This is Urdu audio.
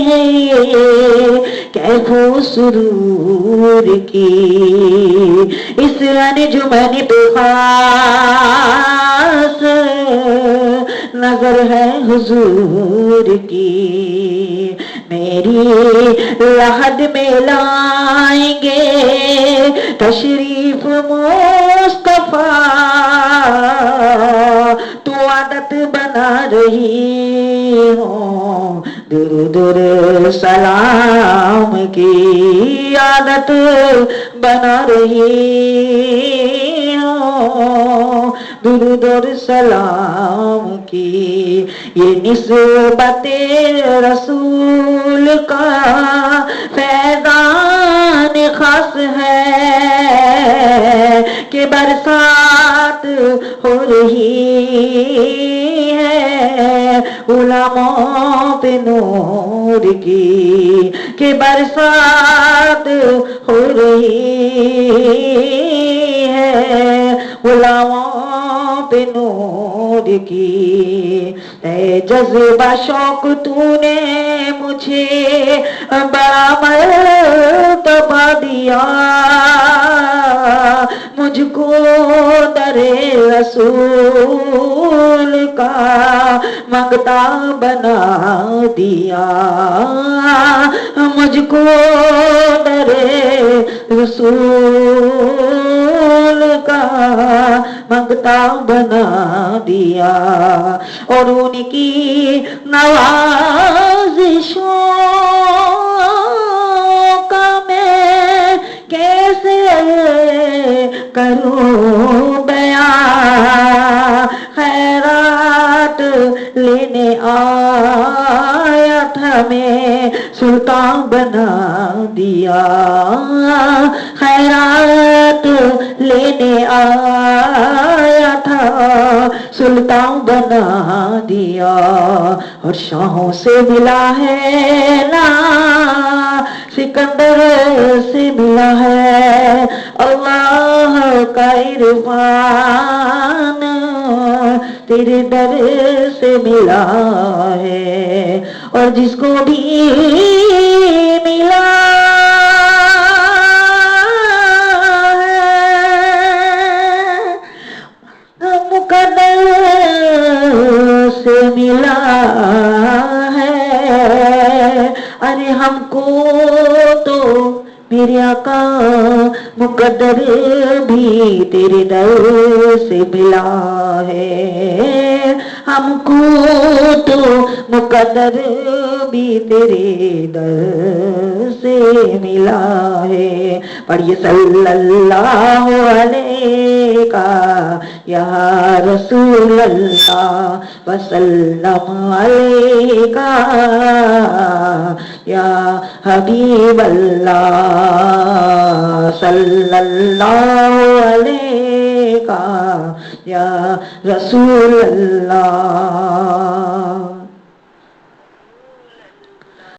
ہے کیف و سرور کی اس انجمن پہ خاص نظر ہے حضور کی میری لحد میں لائیں گے تشریف مصطفیٰ تو عادت بنا رہی ہوں درود سلام کی عادت بنا رہی ہوں درود سلام کی یہ نسبت رسول کا فیضان خاص ہے کہ برسات ہو رہی ہے علماء پہ نور کی کہ برسات ہو رہی ہے علماء پہ نور کی اے جذبہ شوق تو نے مجھے بڑا مرتبہ دیا مجھ کو در رسول کا منگتا بنا دیا مجھ کو در رسول کا منگتا بنا دیا اور ان کی نوازشوں کا میں کیسے کروں بیان خیرات لینے آیا تھا میں سلطان بنا دیا خیرات لینے آیا تھا سلطان بنا دیا اور شاہوں سے ملا ہے نا سکندر سے ملا ہے اللہ کا عرفان تیرے در سے ملا ہے اور جس کو بھی ملا مقدر سے ملا ہے ارے ہم کو تو میرے آقا مقدر بھی تیرے در سے ملا ہے ہم کو تو مقدر بھی تیرے در سے ملا ہے پڑھیے صلی اللہ علیہ یا رسول اللہ وسلم علیہ یا حبیب اللہ صلی اللہ علیہ یا رسول اللہ